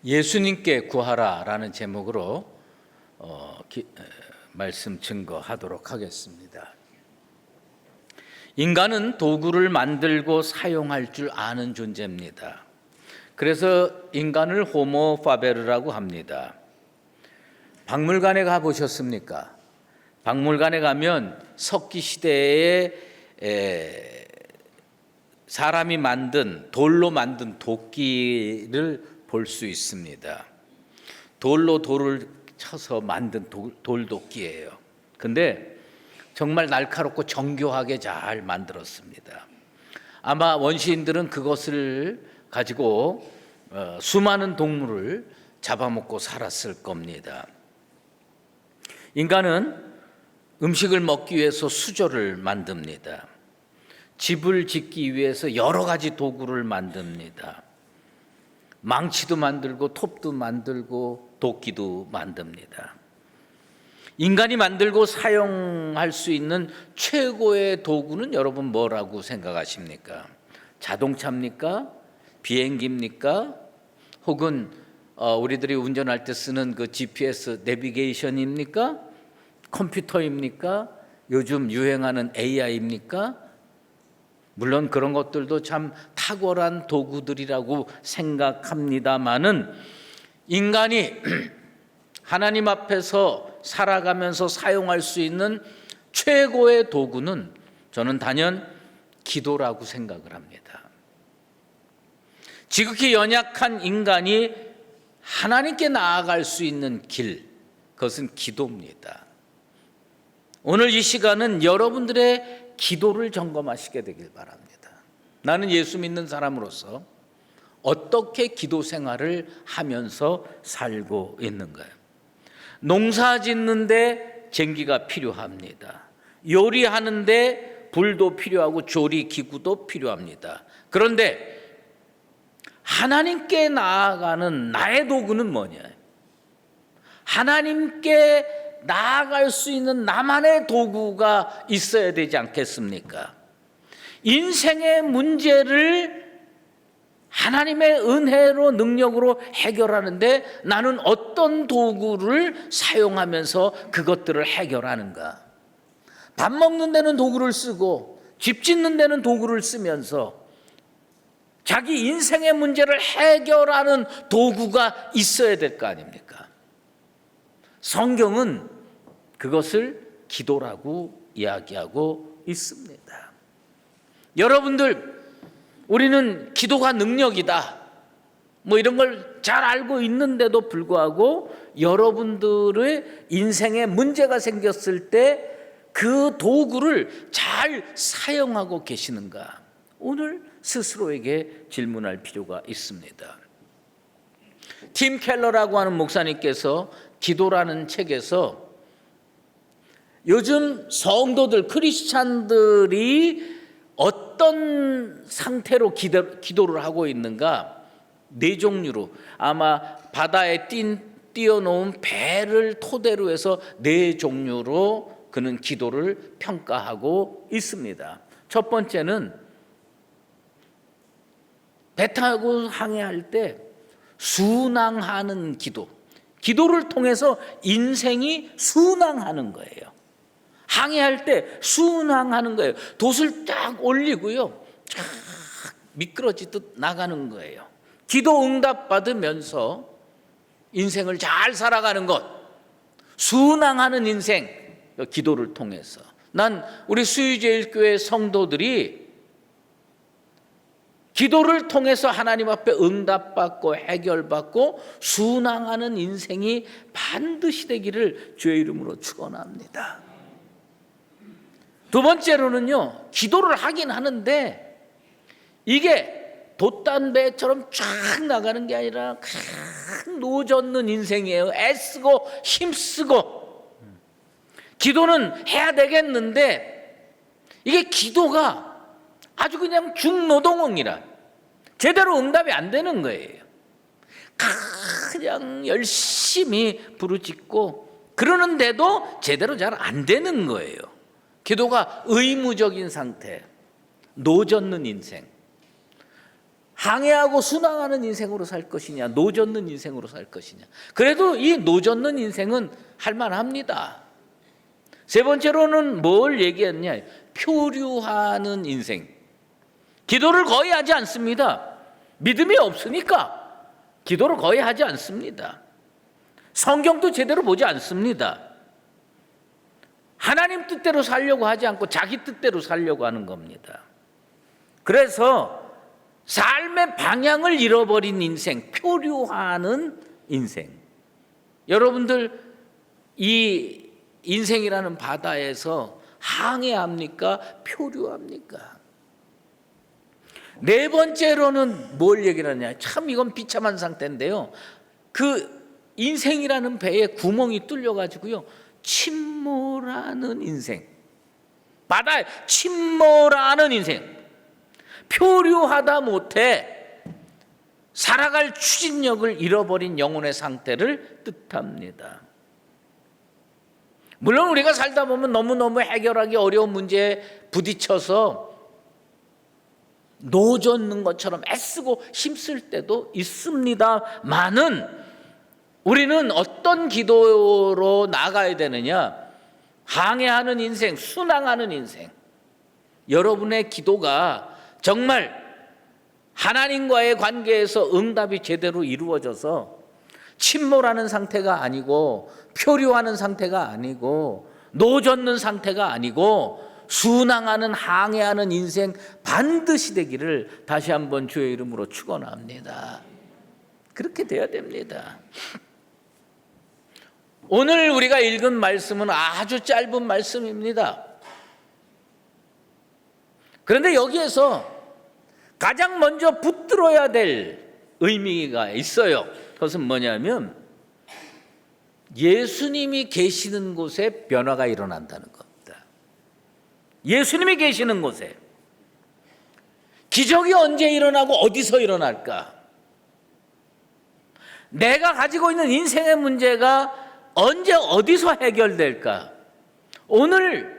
예수님께 구하라라는 제목으로 말씀 증거하도록 하겠습니다. 인간은 도구를 만들고 사용할 줄 아는 존재입니다. 그래서 인간을 호모 파베르라고 합니다. 박물관에 가보셨습니까? 박물관에 가면 석기 시대에 사람이 만든 돌로 만든 도끼를 볼 수 있습니다. 돌로 돌을 쳐서 만든 돌도끼예요. 근데 정말 날카롭고 정교하게 잘 만들었습니다. 아마 원시인들은 그것을 가지고 수많은 동물을 잡아먹고 살았을 겁니다. 인간은 음식을 먹기 위해서 수조를 만듭니다. 집을 짓기 위해서 여러 가지 도구를 만듭니다. 망치도 만들고 톱도 만들고 도끼도 만듭니다. 인간이 만들고 사용할 수 있는 최고의 도구는 여러분 뭐라고 생각하십니까? 자동차입니까? 비행기입니까? 혹은 우리들이 운전할 때 쓰는 그 GPS 내비게이션입니까? 컴퓨터입니까? 요즘 유행하는 AI입니까? 물론 그런 것들도 참 탁월한 도구들이라고 생각합니다마는 인간이 하나님 앞에서 살아가면서 사용할 수 있는 최고의 도구는 저는 단연 기도라고 생각을 합니다. 지극히 연약한 인간이 하나님께 나아갈 수 있는 길, 그것은 기도입니다. 오늘 이 시간은 여러분들의 기도를 점검하시게 되길 바랍니다. 나는 예수 믿는 사람으로서 어떻게 기도 생활을 하면서 살고 있는가요? 농사 짓는데 쟁기가 필요합니다. 요리하는데 불도 필요하고 조리 기구도 필요합니다. 그런데 하나님께 나아가는 나의 도구는 뭐냐? 하나님께 나아갈 수 있는 나만의 도구가 있어야 되지 않겠습니까? 인생의 문제를 하나님의 은혜로 능력으로 해결하는데 나는 어떤 도구를 사용하면서 그것들을 해결하는가? 밥 먹는 데는 도구를 쓰고 집 짓는 데는 도구를 쓰면서 자기 인생의 문제를 해결하는 도구가 있어야 될 거 아닙니까? 성경은 그것을 기도라고 이야기하고 있습니다. 여러분들, 우리는 기도가 능력이다, 이런 걸 잘 알고 있는데도 불구하고 여러분들의 인생에 문제가 생겼을 때 그 도구를 잘 사용하고 계시는가? 오늘 스스로에게 질문할 필요가 있습니다. 팀 켈러라고 하는 목사님께서 기도라는 책에서 요즘 성도들, 크리스찬들이 어떤 상태로 기도를 하고 있는가? 네 종류로, 아마 바다에 띄워놓은 배를 토대로 해서 네 종류로 그는 기도를 평가하고 있습니다. 첫 번째는 배 타고 항해할 때 순항하는 기도. 기도를 통해서 인생이 순항하는 거예요. 항해할 때 순항하는 거예요. 돛을 딱 올리고요, 쫙 미끄러지듯 나가는 거예요. 기도 응답 받으면서 인생을 잘 살아가는 것, 순항하는 인생, 기도를 통해서. 난 우리 수유제일교회 성도들이 기도를 통해서 하나님 앞에 응답받고 해결받고 순항하는 인생이 반드시 되기를 주의 이름으로 축원합니다. 두 번째로는요, 기도를 하긴 하는데 이게 돛단배처럼 쫙 나가는 게 아니라 큰 노젓는 인생이에요. 애쓰고 힘쓰고 기도는 해야 되겠는데 이게 기도가 아주 그냥 중노동이라 제대로 응답이 안 되는 거예요. 그냥 열심히 부르짖고 그러는데도 제대로 잘 안 되는 거예요. 기도가 의무적인 상태, 노젓는 인생. 항해하고 순항하는 인생으로 살 것이냐, 노젓는 인생으로 살 것이냐. 그래도 이 노젓는 인생은 할만합니다. 세 번째로는 뭘 얘기했냐? 표류하는 인생. 기도를 거의 하지 않습니다. 믿음이 없으니까 기도를 거의 하지 않습니다. 성경도 제대로 보지 않습니다. 하나님 뜻대로 살려고 하지 않고 자기 뜻대로 살려고 하는 겁니다. 그래서 삶의 방향을 잃어버린 인생, 표류하는 인생. 여러분들 이 인생이라는 바다에서 항해합니까? 표류합니까? 네 번째로는 뭘 얘기를 하냐? 참 이건 비참한 상태인데요. 그 인생이라는 배에 구멍이 뚫려가지고요, 침몰하는 인생. 바다에 침몰하는 인생. 표류하다 못해 살아갈 추진력을 잃어버린 영혼의 상태를 뜻합니다. 물론 우리가 살다 보면 너무너무 해결하기 어려운 문제에 부딪혀서 노젓는 것처럼 애쓰고 힘쓸 때도 있습니다만은 우리는 어떤 기도로 나가야 되느냐? 항해하는 인생, 순항하는 인생. 여러분의 기도가 정말 하나님과의 관계에서 응답이 제대로 이루어져서 침몰하는 상태가 아니고 표류하는 상태가 아니고 노젓는 상태가 아니고 순항하는 항해하는 인생 반드시 되기를 다시 한번 주의 이름으로 축원합니다. 그렇게 돼야 됩니다. 오늘 우리가 읽은 말씀은 아주 짧은 말씀입니다. 그런데 여기에서 가장 먼저 붙들어야 될 의미가 있어요. 그것은 뭐냐면 예수님이 계시는 곳에 변화가 일어난다는 겁니다. 예수님이 계시는 곳에. 기적이 언제 일어나고 어디서 일어날까? 내가 가지고 있는 인생의 문제가 언제 어디서 해결될까? 오늘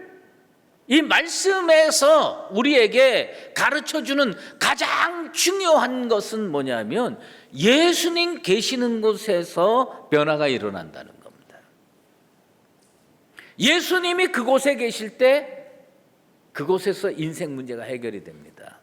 이 말씀에서 우리에게 가르쳐주는 가장 중요한 것은 뭐냐면 예수님 계시는 곳에서 변화가 일어난다는 겁니다. 예수님이 그곳에 계실 때 그곳에서 인생 문제가 해결이 됩니다.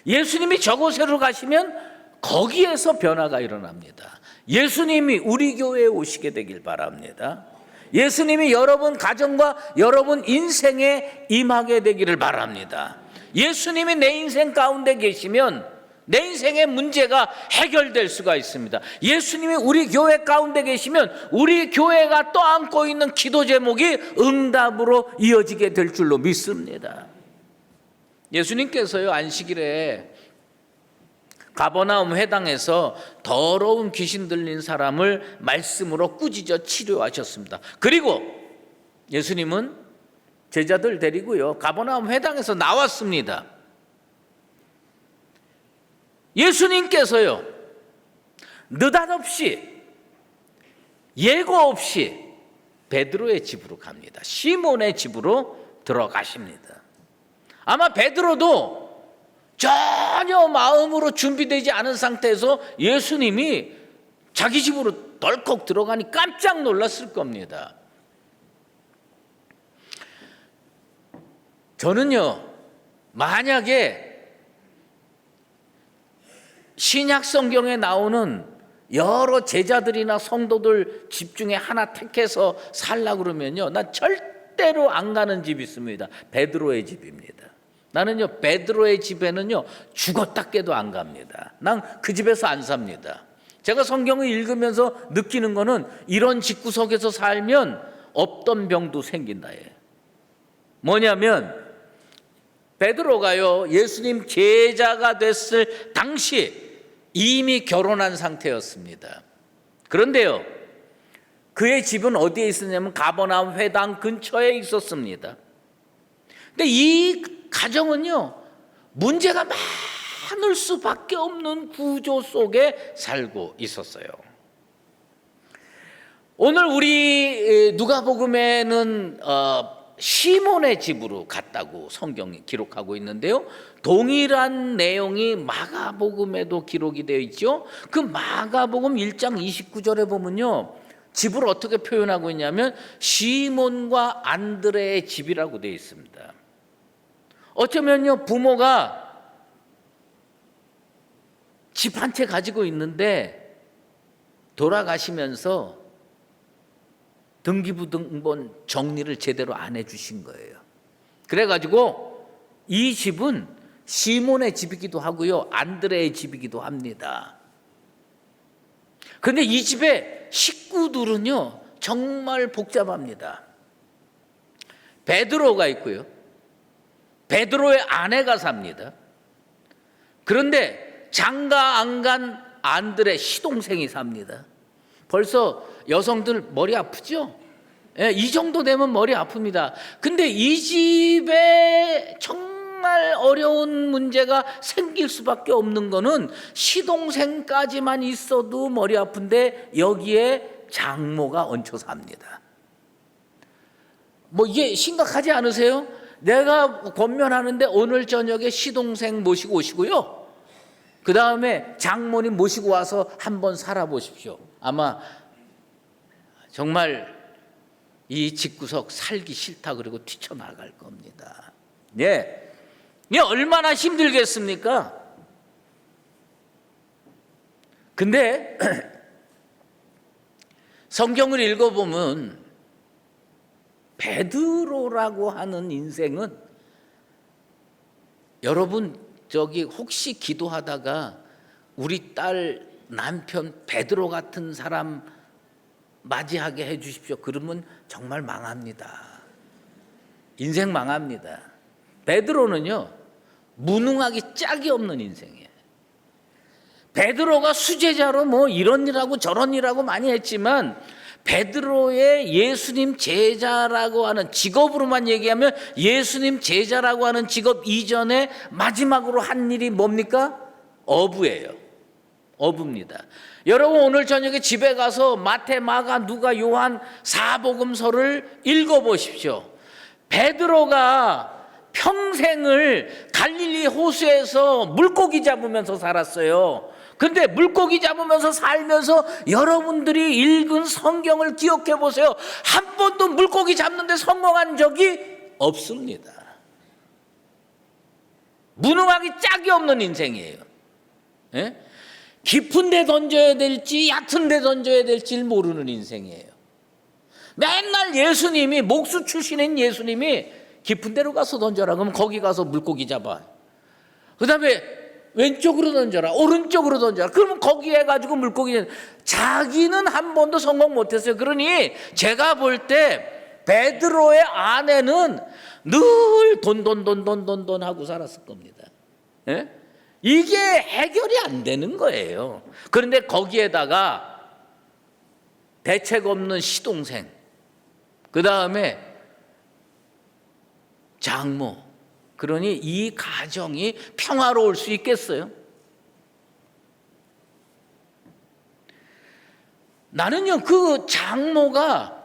예수님이 저곳으로 가시면 거기에서 변화가 일어납니다. 예수님이 우리 교회에 오시게 되길 바랍니다. 예수님이 여러분 가정과 여러분 인생에 임하게 되기를 바랍니다. 예수님이 내 인생 가운데 계시면 내 인생의 문제가 해결될 수가 있습니다. 예수님이 우리 교회 가운데 계시면 우리 교회가 떠안고 있는 기도 제목이 응답으로 이어지게 될 줄로 믿습니다. 예수님께서요, 안식일에 가버나움 회당에서 더러운 귀신 들린 사람을 말씀으로 꾸짖어 치료하셨습니다. 그리고 예수님은 제자들 데리고요, 가버나움 회당에서 나왔습니다. 예수님께서요, 느닷없이 예고 없이 베드로의 집으로 갑니다. 시몬의 집으로 들어가십니다. 아마 베드로도 전혀 마음으로 준비되지 않은 상태에서 예수님이 자기 집으로 덜컥 들어가니 깜짝 놀랐을 겁니다. 저는요, 만약에 신약 성경에 나오는 여러 제자들이나 성도들 집 중에 하나 택해서 살라 그러면요, 난 절대로 안 가는 집이 있습니다. 베드로의 집입니다. 나는요, 베드로의 집에는요, 죽었다 깨도 안 갑니다. 난 그 집에서 안 삽니다. 제가 성경을 읽으면서 느끼는 거는 이런 집구석에서 살면 없던 병도 생긴다예요. 뭐냐면 베드로가요, 예수님 제자가 됐을 당시 이미 결혼한 상태였습니다. 그런데요, 그의 집은 어디에 있었냐면 가버나움 회당 근처에 있었습니다. 근데 이 가정은요, 문제가 많을 수밖에 없는 구조 속에 살고 있었어요. 오늘 우리 누가복음에는 시몬의 집으로 갔다고 성경이 기록하고 있는데요. 동일한 내용이 마가복음에도 기록이 되어 있죠. 그 마가복음 1장 29절에 보면요, 집을 어떻게 표현하고 있냐면 시몬과 안드레의 집이라고 되어 있습니다. 어쩌면요, 부모가 집 한 채 가지고 있는데 돌아가시면서 등기부등본 정리를 제대로 안 해주신 거예요. 그래가지고 이 집은 시몬의 집이기도 하고요, 안드레의 집이기도 합니다. 그런데 이 집의 식구들은요 정말 복잡합니다. 베드로가 있고요, 베드로의 아내가 삽니다. 그런데 장가 안 간 안드레 시동생이 삽니다. 벌써 여성들 머리 아프죠? 예, 이 정도 되면 머리 아픕니다. 근데 이 집에 정말 어려운 문제가 생길 수밖에 없는 거는 시동생까지만 있어도 머리 아픈데 여기에 장모가 얹혀 삽니다. 뭐 이게 심각하지 않으세요? 내가 권면하는데 오늘 저녁에 시동생 모시고 오시고요, 그 다음에 장모님 모시고 와서 한번 살아보십시오. 아마 정말 이 집구석 살기 싫다 그러고 뛰쳐나갈 겁니다. 예, 이게 얼마나 힘들겠습니까? 근데 성경을 읽어보면 베드로라고 하는 인생은, 여러분 저기 혹시 기도하다가 우리 딸 남편 베드로 같은 사람 맞이하게 해 주십시오, 그러면 정말 망합니다. 인생 망합니다. 베드로는요 무능하기 짝이 없는 인생이에요. 베드로가 수제자로 뭐 이런 일하고 저런 일하고 많이 했지만 베드로의 예수님 제자라고 하는 직업으로만 얘기하면 예수님 제자라고 하는 직업 이전에 마지막으로 한 일이 뭡니까? 어부예요. 어부입니다. 여러분 오늘 저녁에 집에 가서 마태, 마가, 누가, 요한 사복음서를 읽어보십시오. 베드로가 평생을 갈릴리 호수에서 물고기 잡으면서 살았어요. 근데 물고기 잡으면서 살면서 여러분들이 읽은 성경을 기억해 보세요. 한 번도 물고기 잡는데 성공한 적이 없습니다. 무능하기 짝이 없는 인생이에요. 예? 깊은 데 던져야 될지 얕은 데 던져야 될지 모르는 인생이에요. 맨날 예수님이, 목수 출신인 예수님이 깊은 데로 가서 던져라 그러면 거기 가서 물고기 잡아. 그 다음에 왼쪽으로 던져라, 오른쪽으로 던져라, 그러면 거기에 가지고 물고기. 자기는 한 번도 성공 못했어요. 그러니 제가 볼 때 베드로의 아내는 늘 돈 하고 살았을 겁니다. 예? 이게 해결이 안 되는 거예요. 그런데 거기에다가 대책 없는 시동생, 그 다음에 장모, 그러니 이 가정이 평화로울 수 있겠어요? 나는요 그 장모가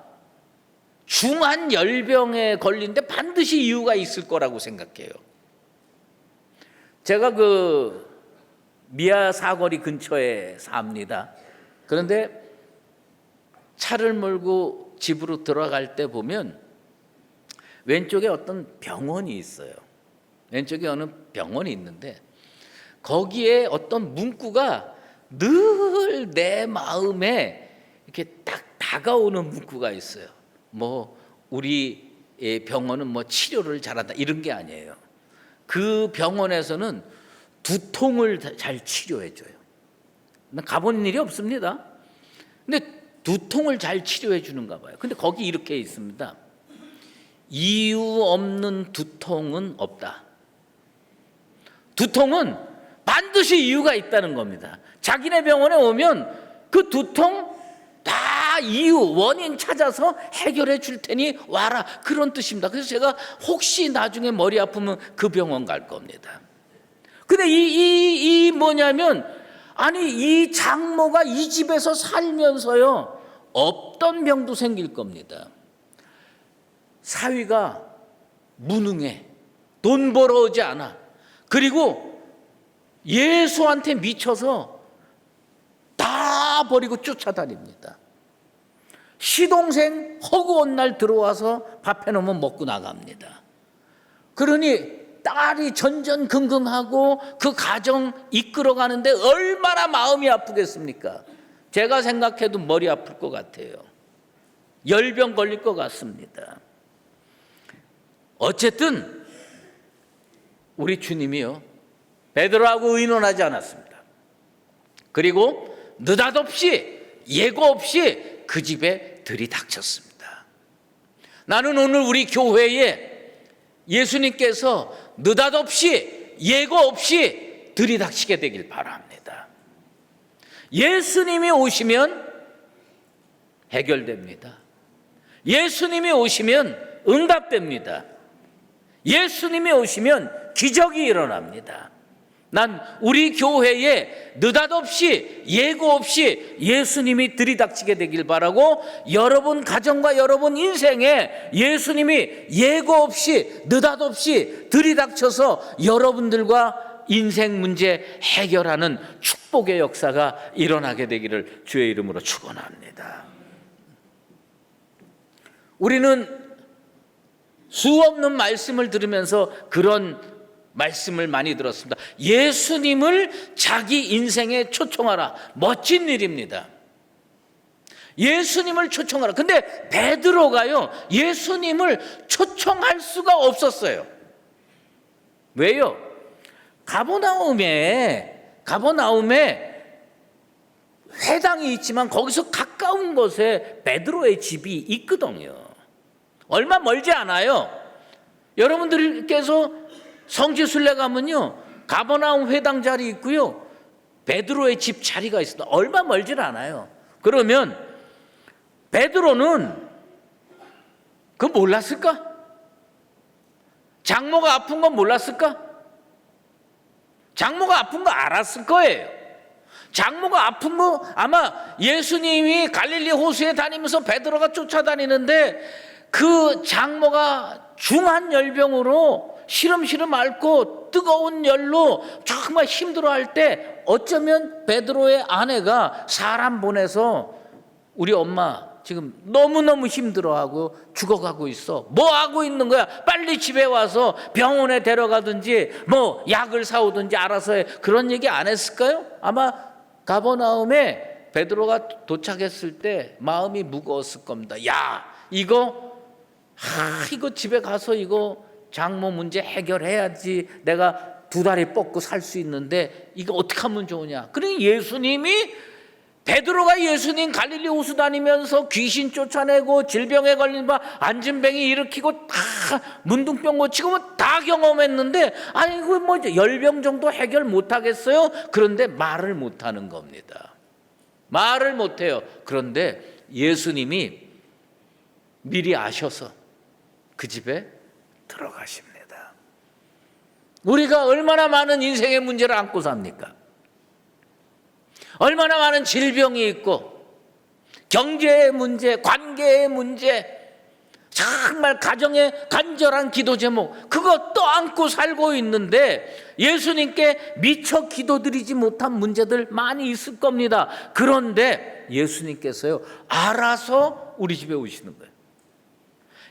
중한 열병에 걸린데 반드시 이유가 있을 거라고 생각해요. 제가 그 미아 사거리 근처에 삽니다. 그런데 차를 몰고 집으로 들어갈 때 보면 왼쪽에 어떤 병원이 있어요. 왼쪽에 어느 병원이 있는데 거기에 어떤 문구가 늘 내 마음에 이렇게 딱 다가오는 문구가 있어요. 뭐 우리 병원은 뭐 치료를 잘한다 이런 게 아니에요. 그 병원에서는 두통을 잘 치료해 줘요. 난 가본 일이 없습니다. 근데 두통을 잘 치료해 주는가 봐요. 근데 거기 이렇게 있습니다. 이유 없는 두통은 없다. 두통은 반드시 이유가 있다는 겁니다. 자기네 병원에 오면 그 두통 다 이유, 원인 찾아서 해결해 줄 테니 와라, 그런 뜻입니다. 그래서 제가 혹시 나중에 머리 아프면 그 병원 갈 겁니다. 근데 이 뭐냐면, 아니 이 장모가 이 집에서 살면서요 없던 병도 생길 겁니다. 사위가 무능해. 돈 벌어오지 않아. 그리고 예수한테 미쳐서 다 버리고 쫓아다닙니다. 시동생 허구한 날 들어와서 밥 해놓으면 먹고 나갑니다. 그러니 딸이 전전긍긍하고 그 가정 이끌어가는데 얼마나 마음이 아프겠습니까? 제가 생각해도 머리 아플 것 같아요. 열병 걸릴 것 같습니다. 어쨌든 우리 주님이요, 베드로하고 의논하지 않았습니다. 그리고 느닷없이 예고 없이 그 집에 들이닥쳤습니다. 나는 오늘 우리 교회에 예수님께서 느닷없이 예고 없이 들이닥치게 되길 바랍니다. 예수님이 오시면 해결됩니다. 예수님이 오시면 응답됩니다. 예수님이 오시면 기적이 일어납니다. 난 우리 교회에 느닷없이 예고 없이 예수님이 들이닥치게 되길 바라고, 여러분 가정과 여러분 인생에 예수님이 예고 없이 느닷없이 들이닥쳐서 여러분들과 인생 문제 해결하는 축복의 역사가 일어나게 되기를 주의 이름으로 축원합니다. 우리는 수없는 말씀을 들으면서 그런 말씀을 많이 들었습니다. 예수님을 자기 인생에 초청하라. 멋진 일입니다. 예수님을 초청하라. 근데 베드로가요, 예수님을 초청할 수가 없었어요. 왜요? 가버나움에 회당이 있지만 거기서 가까운 곳에 베드로의 집이 있거든요. 얼마 멀지 않아요. 여러분들께서 성지순례 가면요, 가버나움 회당 자리 있고요, 베드로의 집 자리가 있습니다. 얼마 멀질 않아요. 그러면 베드로는 그거 몰랐을까? 장모가 아픈 건 몰랐을까? 장모가 아픈 거 알았을 거예요. 장모가 아픈 거 아마 예수님이 갈릴리 호수에 다니면서 베드로가 쫓아다니는데 그 장모가 중한 열병으로 시름시름 앓고 뜨거운 열로 정말 힘들어할 때 어쩌면 베드로의 아내가 사람 보내서 우리 엄마 지금 너무너무 힘들어하고 죽어가고 있어. 뭐 하고 있는 거야? 빨리 집에 와서 병원에 데려가든지 뭐 약을 사오든지 알아서 해. 그런 얘기 안 했을까요? 아마 가버나움에 베드로가 도착했을 때 마음이 무거웠을 겁니다. 야, 이거 집에 가서 이거 장모 문제 해결해야지. 내가 2다리 뻗고 살 수 있는데 이거 어떻게 하면 좋으냐. 그러니 예수님이, 베드로가 예수님 갈릴리 호수 다니면서 귀신 쫓아내고 질병에 걸린 바 안진뱅이 일으키고 다 문둥병 고치고 뭐 다 경험했는데, 아이고 뭐 열병 정도 해결 못하겠어요? 그런데 말을 못하는 겁니다. 말을 못해요. 그런데 예수님이 미리 아셔서 그 집에 들어가십니다. 우리가 얼마나 많은 인생의 문제를 안고 삽니까? 얼마나 많은 질병이 있고 경제의 문제, 관계의 문제, 정말 가정의 간절한 기도 제목, 그거 떠안고 살고 있는데 예수님께 미처 기도드리지 못한 문제들 많이 있을 겁니다. 그런데 예수님께서요, 알아서 우리 집에 오시는 거예요.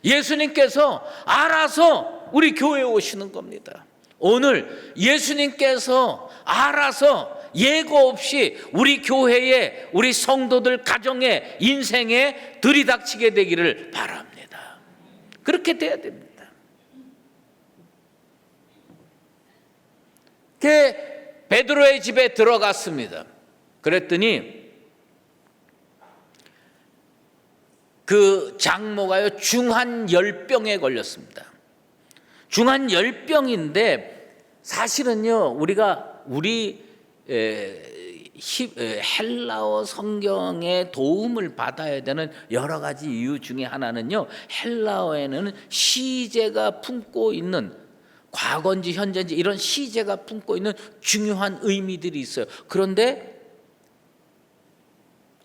예수님께서 알아서 우리 교회에 오시는 겁니다. 오늘 예수님께서 알아서 예고 없이 우리 교회에, 우리 성도들 가정에, 인생에 들이닥치게 되기를 바랍니다. 그렇게 돼야 됩니다. 베드로의 집에 들어갔습니다. 그랬더니 그 장모가요, 중한 열병에 걸렸습니다. 중한 열병인데 사실은요, 우리 헬라어 성경의 도움을 받아야 되는 여러 가지 이유 중에 하나는요, 헬라어에는 시제가 품고 있는, 과거인지 현재인지 이런 시제가 품고 있는 중요한 의미들이 있어요. 그런데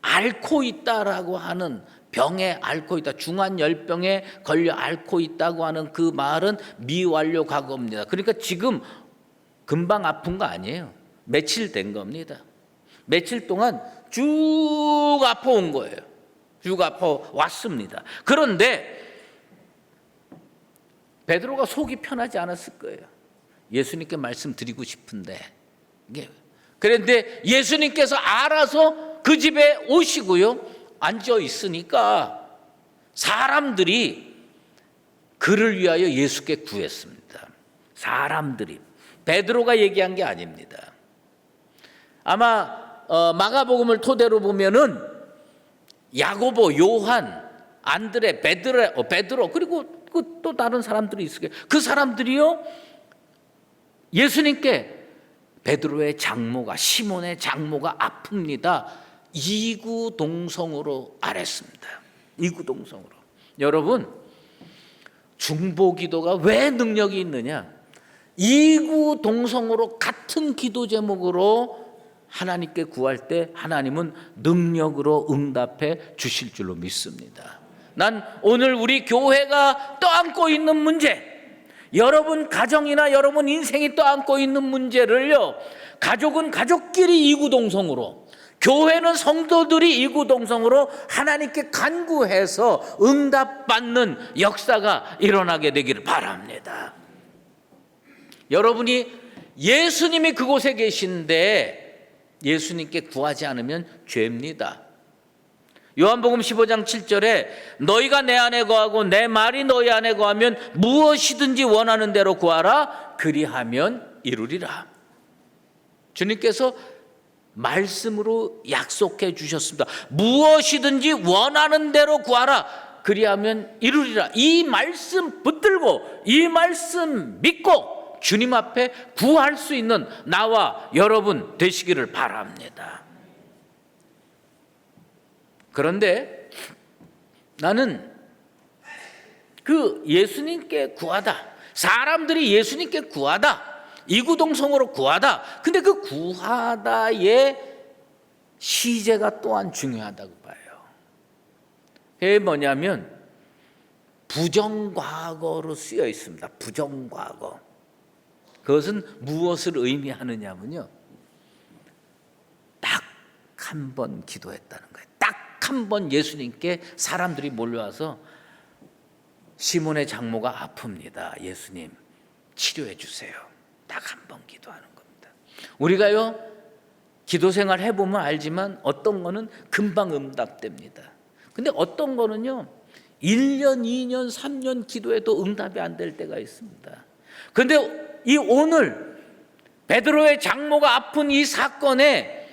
앓고 있다라고 하는 병에 앓고 있다, 중한 열병에 걸려 앓고 있다고 하는 그 말은 미완료 과거입니다. 그러니까 지금 금방 아픈 거 아니에요. 며칠 된 겁니다. 며칠 동안 쭉 아파온 거예요. 쭉 아파왔습니다. 그런데 베드로가 속이 편하지 않았을 거예요. 예수님께 말씀드리고 싶은데, 그런데 예수님께서 알아서 그 집에 오시고요, 앉아 있으니까 사람들이 그를 위하여 예수께 구했습니다. 사람들이, 베드로가 얘기한 게 아닙니다. 아마 마가복음을 토대로 보면은 야고보, 요한, 안드레, 베드로 그리고 또 다른 사람들이 있을 거예요. 그 사람들이요, 예수님께 베드로의 장모가, 시몬의 장모가 아픕니다, 이구동성으로 아랬습니다. 이구동성으로. 여러분, 중보기도가 왜 능력이 있느냐? 이구동성으로 같은 기도 제목으로 하나님께 구할 때 하나님은 능력으로 응답해 주실 줄로 믿습니다. 난 오늘 우리 교회가 떠안고 있는 문제, 여러분 가정이나 여러분 인생이 떠안고 있는 문제를요, 가족은 가족끼리 이구동성으로, 교회는 성도들이 이구동성으로 하나님께 간구해서 응답받는 역사가 일어나게 되기를 바랍니다. 여러분이 예수님이 그곳에 계신데 예수님께 구하지 않으면 죄입니다. 요한복음 15장 7절에 너희가 내 안에 거하고 내 말이 너희 안에 거하면 무엇이든지 원하는 대로 구하라, 그리하면 이루리라. 주님께서 말씀으로 약속해 주셨습니다. 무엇이든지 원하는 대로 구하라, 그리하면 이루리라. 이 말씀 붙들고 이 말씀 믿고 주님 앞에 구할 수 있는 나와 여러분 되시기를 바랍니다. 그런데 나는 그 예수님께 구하다, 사람들이 예수님께 구하다, 이구동성으로 구하다, 근데 그 구하다의 시제가 또한 중요하다고 봐요. 그게 뭐냐면 부정과거로 쓰여 있습니다. 부정과거. 그것은 무엇을 의미하느냐면요, 딱 한 번 기도했다는 거예요. 딱 한 번 예수님께 사람들이 몰려와서 시몬의 장모가 아픕니다, 예수님 치료해 주세요. 딱 한 번 기도하는 겁니다. 우리가요, 기도 생활 해보면 알지만 어떤 거는 금방 응답됩니다. 근데 어떤 거는요 1년, 2년, 3년 기도해도 응답이 안 될 때가 있습니다. 그런데 이 오늘 베드로의 장모가 아픈 이 사건에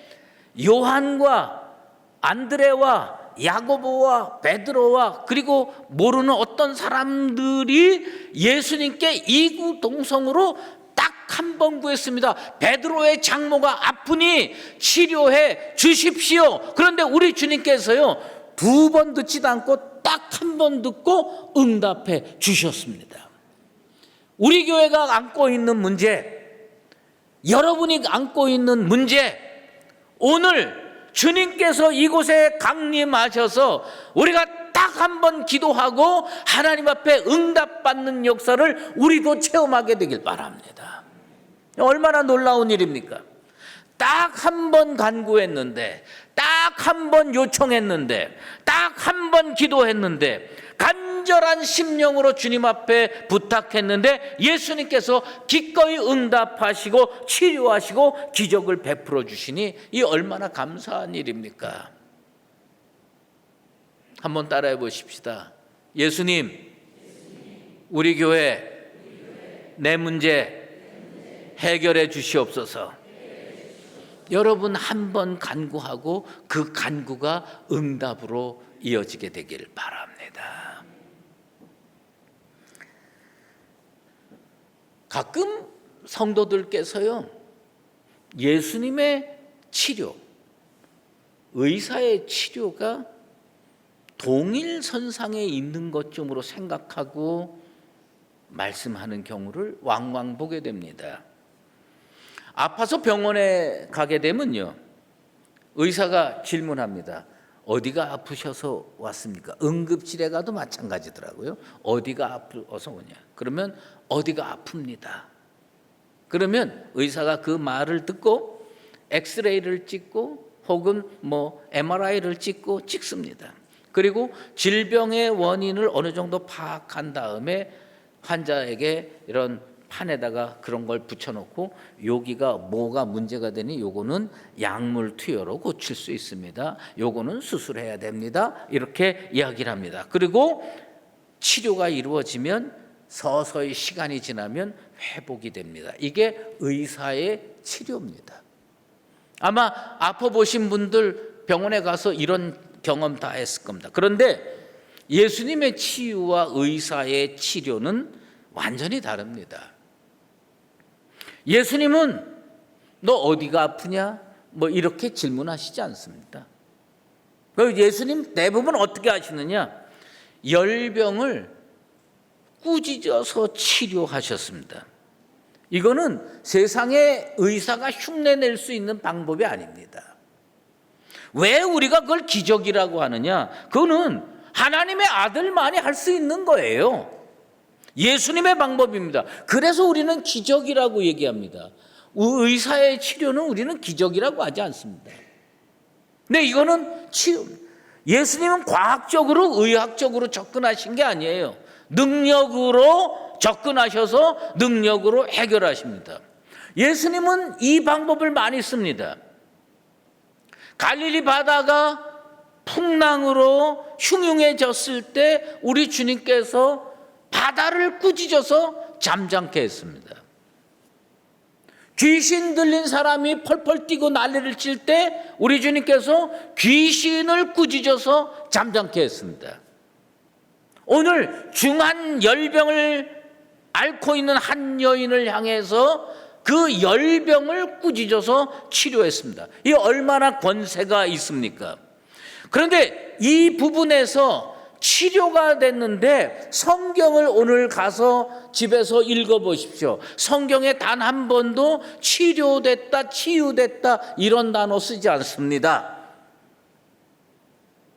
요한과 안드레와 야고보와 베드로와 그리고 모르는 어떤 사람들이 예수님께 이구동성으로 딱 한 번 구했습니다. 베드로의 장모가 아프니 치료해 주십시오. 그런데 우리 주님께서요 2번 듣지도 않고 딱 한 번 듣고 응답해 주셨습니다. 우리 교회가 안고 있는 문제, 여러분이 안고 있는 문제, 오늘 주님께서 이곳에 강림하셔서 우리가 딱 한 번 기도하고 하나님 앞에 응답받는 역사를 우리도 체험하게 되길 바랍니다. 얼마나 놀라운 일입니까? 딱 한 번 간구했는데, 딱 한 번 요청했는데, 딱 한 번 기도했는데, 간절한 심령으로 주님 앞에 부탁했는데 예수님께서 기꺼이 응답하시고 치료하시고 기적을 베풀어 주시니 이 얼마나 감사한 일입니까? 한번 따라해 보십시다. 예수님, 우리 교회 내 문제 해결해 주시옵소서. 여러분 한 번 간구하고 그 간구가 응답으로 이어지게 되기를 바랍니다. 가끔 성도들께서요 예수님의 치료, 의사의 치료가 동일선상에 있는 것쯤으로 생각하고 말씀하는 경우를 왕왕 보게 됩니다. 아파서 병원에 가게 되면요 의사가 질문합니다. 어디가 아프셔서 왔습니까? 응급실에 가도 마찬가지더라고요. 어디가 아프셔서 오냐? 그러면 어디가 아픕니다. 그러면 의사가 그 말을 듣고 엑스레이를 찍고 혹은 MRI를 찍습니다. 그리고 질병의 원인을 어느 정도 파악한 다음에 환자에게 이런 판에다가 그런 걸 붙여놓고 여기가 뭐가 문제가 되니 요거는 약물 투여로 고칠 수 있습니다. 요거는 수술해야 됩니다. 이렇게 이야기를 합니다. 그리고 치료가 이루어지면 서서히 시간이 지나면 회복이 됩니다. 이게 의사의 치료입니다. 아마 아파 보신 분들 병원에 가서 이런 경험 다 했을 겁니다. 그런데 예수님의 치유와 의사의 치료는 완전히 다릅니다. 예수님은 너 어디가 아프냐? 이렇게 질문하시지 않습니다. 예수님 대부분 어떻게 하시느냐? 열병을 꾸짖어서 치료하셨습니다. 이거는 세상의 의사가 흉내낼 수 있는 방법이 아닙니다. 왜 우리가 그걸 기적이라고 하느냐? 그거는 하나님의 아들만이 할 수 있는 거예요. 예수님의 방법입니다. 그래서 우리는 기적이라고 얘기합니다. 의사의 치료는 우리는 기적이라고 하지 않습니다. 근데 이거는 치유입니다. 예수님은 과학적으로 의학적으로 접근하신 게 아니에요. 능력으로 접근하셔서 능력으로 해결하십니다. 예수님은 이 방법을 많이 씁니다. 갈릴리 바다가 풍랑으로 흉흉해졌을 때 우리 주님께서 바다를 꾸짖어서 잠잠케 했습니다. 귀신 들린 사람이 펄펄 뛰고 난리를 칠 때 우리 주님께서 귀신을 꾸짖어서 잠잠케 했습니다. 오늘 중한 열병을 앓고 있는 한 여인을 향해서 그 열병을 꾸짖어서 치료했습니다. 이 얼마나 권세가 있습니까? 그런데 이 부분에서 치료가 됐는데 성경을 오늘 가서 집에서 읽어보십시오. 성경에 단 한 번도 치료됐다, 치유됐다 이런 단어 쓰지 않습니다.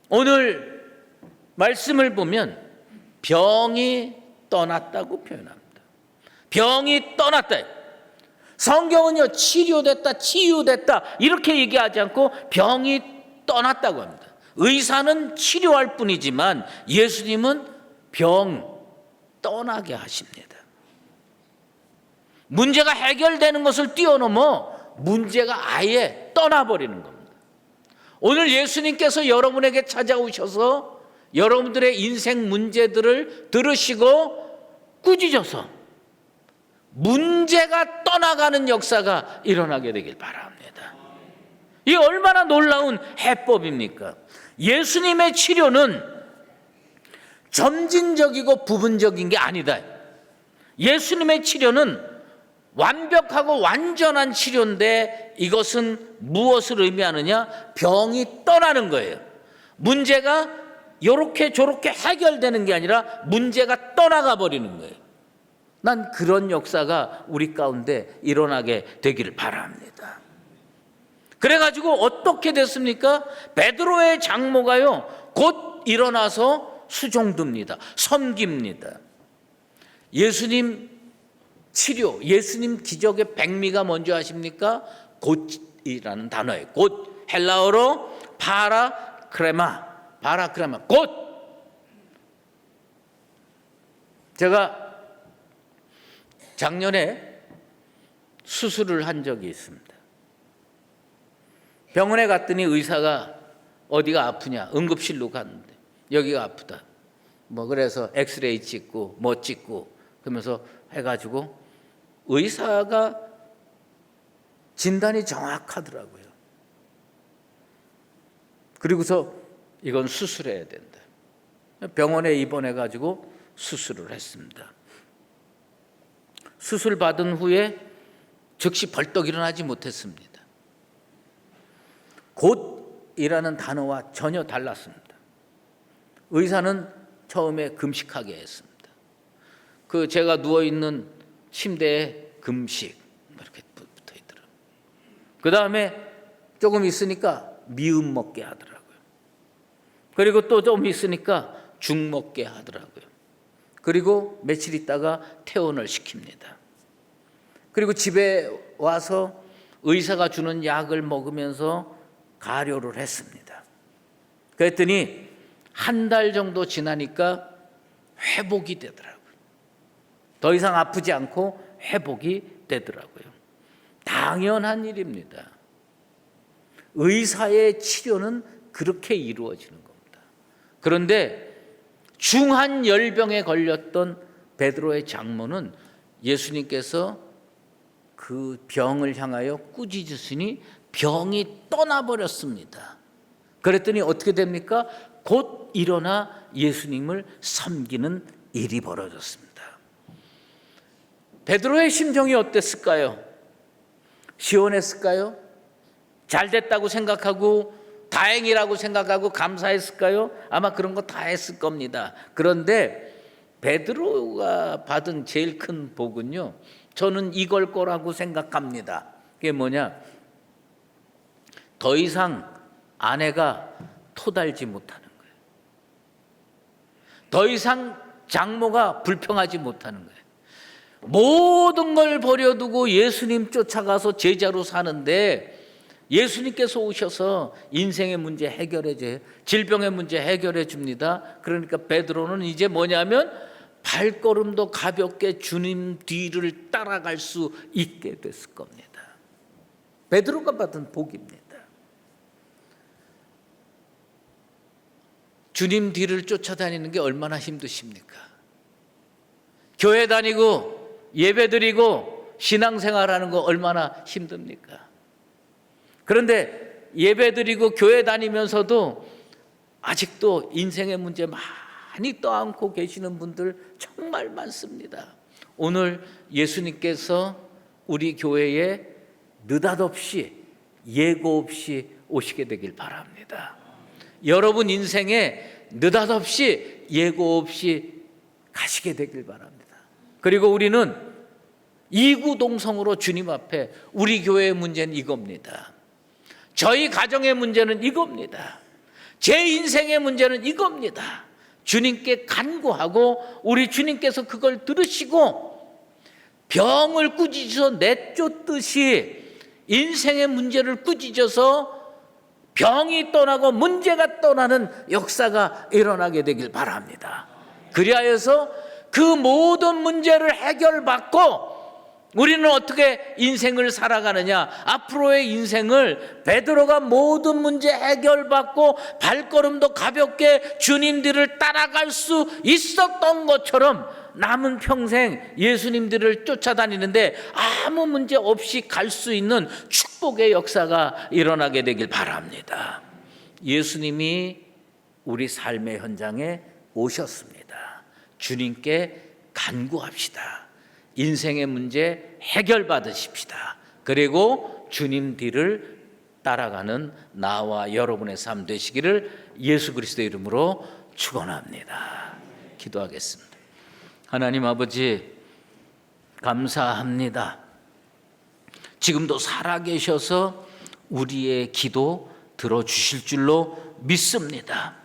오늘 말씀을 보면 병이 떠났다고 표현합니다. 병이 떠났다. 성경은요 치료됐다, 치유됐다 이렇게 얘기하지 않고 병이 떠났다고 합니다. 의사는 치료할 뿐이지만 예수님은 병 떠나게 하십니다. 문제가 해결되는 것을 뛰어넘어 문제가 아예 떠나버리는 겁니다. 오늘 예수님께서 여러분에게 찾아오셔서 여러분들의 인생 문제들을 들으시고 꾸짖어서 문제가 떠나가는 역사가 일어나게 되길 바랍니다. 이 얼마나 놀라운 해법입니까? 예수님의 치료는 점진적이고 부분적인 게 아니다. 예수님의 치료는 완벽하고 완전한 치료인데 이것은 무엇을 의미하느냐? 병이 떠나는 거예요. 문제가 이렇게 저렇게 해결되는 게 아니라 문제가 떠나가 버리는 거예요. 난 그런 역사가 우리 가운데 일어나게 되기를 바랍니다. 그래가지고 어떻게 됐습니까? 베드로의 장모가요 곧 일어나서 수종듭니다. 섬깁니다. 예수님 치료, 예수님 기적의 백미가 뭔지 아십니까? 곧이라는 단어예요. 곧 헬라어로 파라크레마, 곧. 제가 작년에 수술을 한 적이 있습니다. 병원에 갔더니 의사가 어디가 아프냐? 응급실로 갔는데 여기가 아프다. 그래서 엑스레이 찍고 찍고 그러면서 해가지고 의사가 진단이 정확하더라고요. 그리고서 이건 수술해야 된다. 병원에 입원해가지고 수술을 했습니다. 수술 받은 후에 즉시 벌떡 일어나지 못했습니다. 곧이라는 단어와 전혀 달랐습니다. 의사는 처음에 금식하게 했습니다. 제가 누워있는 침대에 금식 이렇게 붙어 있더라고요. 그 다음에 조금 있으니까 미음 먹게 하더라고요. 그리고 또 좀 있으니까 죽 먹게 하더라고요. 그리고 며칠 있다가 퇴원을 시킵니다. 그리고 집에 와서 의사가 주는 약을 먹으면서 가료를 했습니다. 그랬더니 한 달 정도 지나니까 회복이 되더라고요. 더 이상 아프지 않고 회복이 되더라고요. 당연한 일입니다. 의사의 치료는 그렇게 이루어지는 겁니다. 그런데 중한 열병에 걸렸던 베드로의 장모는 예수님께서 그 병을 향하여 꾸짖으시니 병이 떠나버렸습니다. 그랬더니 어떻게 됩니까? 곧 일어나 예수님을 섬기는 일이 벌어졌습니다. 베드로의 심정이 어땠을까요? 시원했을까요? 잘 됐다고 생각하고 다행이라고 생각하고 감사했을까요? 아마 그런 거 다 했을 겁니다. 그런데 베드로가 받은 제일 큰 복은요, 저는 이걸 거라고 생각합니다. 그게 뭐냐? 더 이상 아내가 토달지 못하는 거예요. 더 이상 장모가 불평하지 못하는 거예요. 모든 걸 버려두고 예수님 쫓아가서 제자로 사는데 예수님께서 오셔서 인생의 문제 해결해 줘요. 질병의 문제 해결해 줍니다. 그러니까 베드로는 이제 뭐냐면 발걸음도 가볍게 주님 뒤를 따라갈 수 있게 됐을 겁니다. 베드로가 받은 복입니다. 주님 뒤를 쫓아다니는 게 얼마나 힘드십니까? 교회 다니고 예배 드리고 신앙생활하는 거 얼마나 힘듭니까? 그런데 예배 드리고 교회 다니면서도 아직도 인생의 문제 많이 떠안고 계시는 분들 정말 많습니다. 오늘 예수님께서 우리 교회에 느닷없이 예고 없이 오시게 되길 바랍니다. 여러분 인생에 느닷없이 예고 없이 가시게 되길 바랍니다. 그리고 우리는 이구동성으로 주님 앞에 우리 교회의 문제는 이겁니다. 저희 가정의 문제는 이겁니다. 제 인생의 문제는 이겁니다. 주님께 간구하고 우리 주님께서 그걸 들으시고 병을 꾸짖어서 내쫓듯이 인생의 문제를 꾸짖어서 병이 떠나고 문제가 떠나는 역사가 일어나게 되길 바랍니다. 그리하여서 그 모든 문제를 해결받고 우리는 어떻게 인생을 살아가느냐? 앞으로의 인생을 베드로가 모든 문제 해결받고 발걸음도 가볍게 주님들을 따라갈 수 있었던 것처럼 남은 평생 예수님들을 쫓아다니는데 아무 문제 없이 갈 수 있는 축복의 역사가 일어나게 되길 바랍니다. 예수님이 우리 삶의 현장에 오셨습니다. 주님께 간구합시다. 인생의 문제 해결받으십시다. 그리고 주님 뒤를 따라가는 나와 여러분의 삶 되시기를 예수 그리스도의 이름으로 축원합니다. 기도하겠습니다. 하나님 아버지 감사합니다. 지금도 살아계셔서 우리의 기도 들어주실 줄로 믿습니다.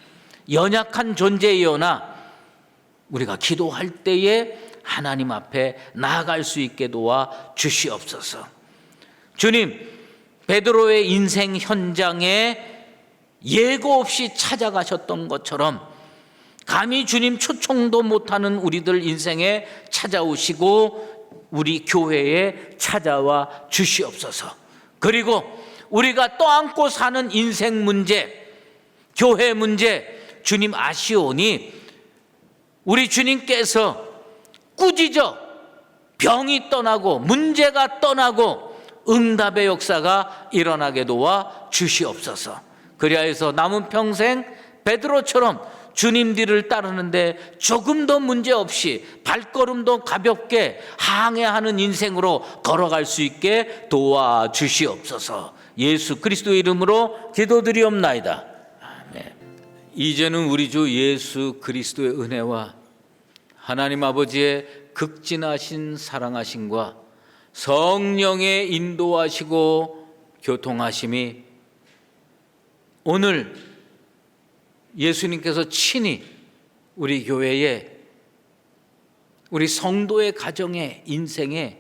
연약한 존재이오나 우리가 기도할 때에 하나님 앞에 나아갈 수 있게 도와 주시옵소서. 주님, 베드로의 인생 현장에 예고 없이 찾아가셨던 것처럼 감히 주님 초청도 못하는 우리들 인생에 찾아오시고 우리 교회에 찾아와 주시옵소서. 그리고 우리가 떠안고 사는 인생 문제, 교회 문제 주님 아시오니 우리 주님께서 꾸짖어 병이 떠나고 문제가 떠나고 응답의 역사가 일어나게 도와 주시옵소서. 그리하여서 남은 평생 베드로처럼 주님 뒤를 따르는데 조금 더 문제 없이 발걸음도 가볍게 항해하는 인생으로 걸어갈 수 있게 도와 주시옵소서. 예수 그리스도의 이름으로 기도드리옵나이다. 아멘. 이제는 우리 주 예수 그리스도의 은혜와 하나님 아버지의 극진하신 사랑하심과 성령의 인도하시고 교통하심이 오늘 예수님께서 친히 우리 교회에, 우리 성도의 가정에, 인생에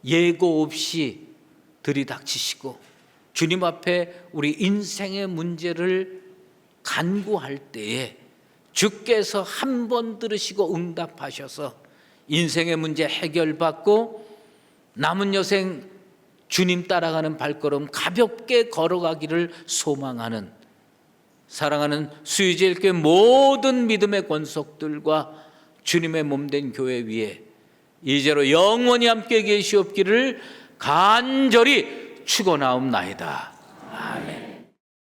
예고 없이 들이닥치시고 주님 앞에 우리 인생의 문제를 간구할 때에 주께서 한 번 들으시고 응답하셔서 인생의 문제 해결받고 남은 여생 주님 따라가는 발걸음 가볍게 걸어가기를 소망하는, 사랑하는 수유제일교회 모든 믿음의 권속들과 주님의 몸된 교회 위에 이제로 영원히 함께 계시옵기를 간절히 축원하옵나이다. 아멘.